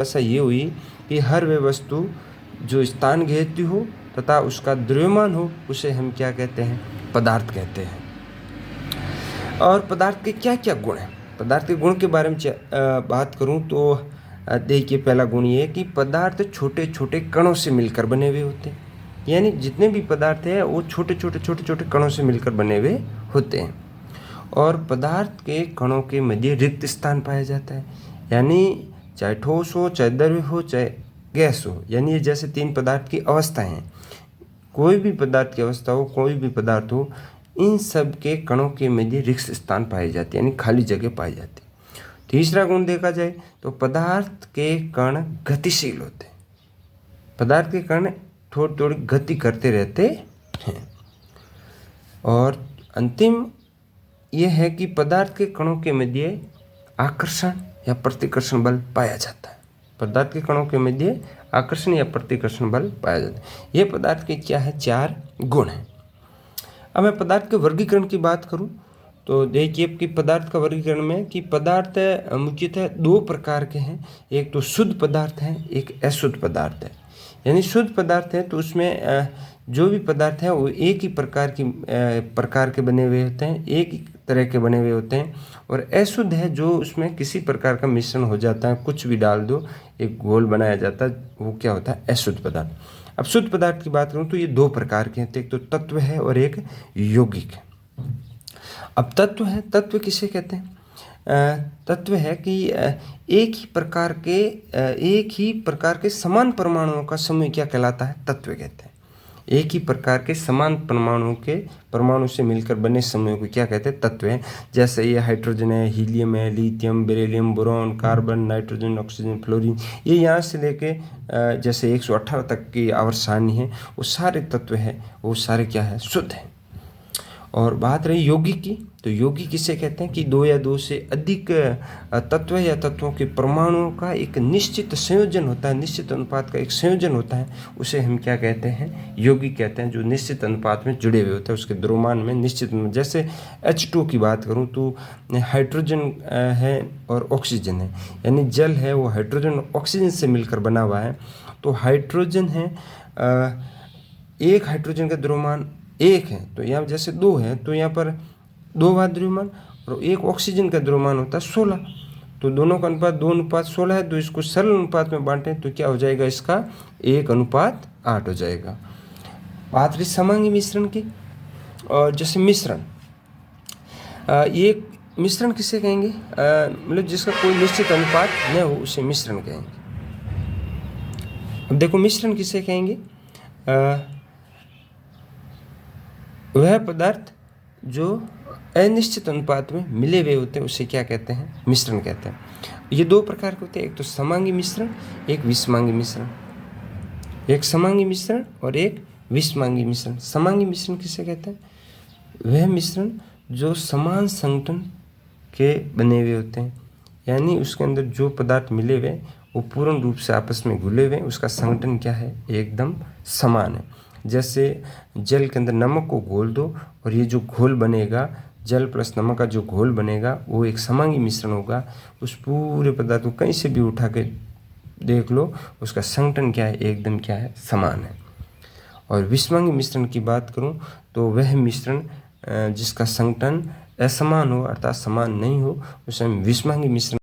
ऐसा ये हुई कि हर वे वस्तु जो स्थान घेरती हो तथा उसका द्रव्यमान हो, उसे हम क्या कहते हैं? पदार्थ कहते हैं। और पदार्थ के क्या क्या गुण हैं? पदार्थ के गुण के बारे में बात करूं तो देखिए, पहला गुण ये है कि पदार्थ छोटे छोटे कणों से मिलकर बने हुए होते हैं। यानी जितने भी पदार्थ हैं वो छोटे छोटे कणों से मिलकर बने हुए होते हैं। और पदार्थ के कणों के मध्य रिक्त स्थान पाया जाता है। यानी चाहे ठोस हो, चाहे द्रव्य हो, चाहे गैस हो, यानी ये जैसे तीन पदार्थ की अवस्थाएं हैं। कोई भी पदार्थ की अवस्था हो, कोई भी पदार्थ हो, इन सब के कणों के मध्य रिक्त स्थान पाए जाते हैं, यानी खाली जगह पाई जाती है। तीसरा गुण देखा जाए तो पदार्थ के कण गतिशील होते हैं। पदार्थ के कण थोड़ी थोड़ी गति करते रहते हैं। और अंतिम यह है कि पदार्थ के कणों के मध्य आकर्षण या प्रतिकर्षण बल पाया जाता है। पदार्थ के कणों के मध्य आकर्षण या प्रतिकर्षण बल पाया जाता है। ये पदार्थ के क्या है? 4 गुण हैं। अब मैं पदार्थ के वर्गीकरण की बात करूं तो देखिए कि पदार्थ का वर्गीकरण में कि पदार्थ मुख्यतः 2 प्रकार के हैं। एक तो शुद्ध पदार्थ है, एक अशुद्ध पदार्थ है। यानी शुद्ध पदार्थ है तो उसमें जो भी पदार्थ है वो एक ही प्रकार के बने हुए होते हैं, एक ही तरह के बने हुए होते हैं। और अशुद्ध है जो उसमें किसी प्रकार का मिश्रण हो जाता है, कुछ भी डाल दो, एक घोल बनाया जाता है, वो क्या होता है? अशुद्ध पदार्थ। अब शुद्ध पदार्थ की बात करूँ तो ये 2 प्रकार के हैं। एक तो तत्व है और एक यौगिक है। अब तत्व है, तत्व किसे कहते हैं? तत्व है कि एक ही प्रकार के समान परमाणुओं का समूह क्या कहलाता है? तत्व कहते हैं। एक ही प्रकार के समान परमाणु से मिलकर बने समूह को क्या कहते हैं? तत्व है। जैसे ये हाइड्रोजन है, हीलियम है, lithium, beryllium, boron, carbon, nitrogen, oxygen, fluorine, ये यहाँ से लेके जैसे 118 तक की आवर्त सारणी है, वो सारे तत्व है, वो सारे क्या है? शुद्ध है। और बात रही यौगिक की, तो यौगिक किसे कहते हैं? कि 2 या 2 से अधिक तत्व या तत्वों के परमाणुओं का एक निश्चित संयोजन होता है, निश्चित अनुपात का एक संयोजन होता है, उसे हम क्या कहते हैं? यौगिक कहते हैं। जो निश्चित अनुपात में जुड़े हुए होते हैं, उसके द्रव्यमान में निश्चित, जैसे H2 की बात करूं तो हाइड्रोजन है और ऑक्सीजन है, यानी जल है वो हाइड्रोजन और ऑक्सीजन से मिलकर बना हुआ है। तो हाइड्रोजन है, एक हाइड्रोजन का द्रव्यमान 1 है, तो यहाँ जैसे 2 है तो यहाँ पर 2 बार द्रव्यमान, और एक ऑक्सीजन का द्रव्यमान होता है 16। तो दोनों का अनुपात 2:16 है। तो इसको सरल अनुपात में बांटें तो क्या हो जाएगा? इसका 1:8 हो जाएगा। बात रही समांगी मिश्रण की। और जैसे मिश्रण, ये मिश्रण किसे कहेंगे? मतलब जिसका कोई निश्चित अनुपात न हो उसे मिश्रण कहेंगे। अब देखो, मिश्रण किसे कहेंगे? वह पदार्थ जो अनिश्चित अनुपात में मिले हुए होते हैं उसे क्या कहते हैं? मिश्रण कहते हैं। ये 2 प्रकार के होते हैं, एक तो समांगी मिश्रण, एक विषमांगी मिश्रण। एक समांगी मिश्रण और एक विषमांगी मिश्रण। समांगी मिश्रण किसे कहते हैं? वह मिश्रण जो समान संगठन के बने हुए होते हैं, यानी उसके अंदर जो पदार्थ मिले हुए वो पूर्ण रूप से आपस में घुले हुए, उसका संगठन क्या है? एकदम समान है। जैसे जल के अंदर नमक को घोल दो और ये जो घोल बनेगा, जल प्लस नमक का जो घोल बनेगा वो एक समांगी मिश्रण होगा। उस पूरे पदार्थ को कहीं से भी उठा के देख लो, उसका संगठन क्या है? एकदम क्या है? समान है। और विषमांगी मिश्रण की बात करूं तो वह मिश्रण जिसका संगठन असमान हो, अर्थात समान नहीं हो, उसे हम विषमांगी मिश्रण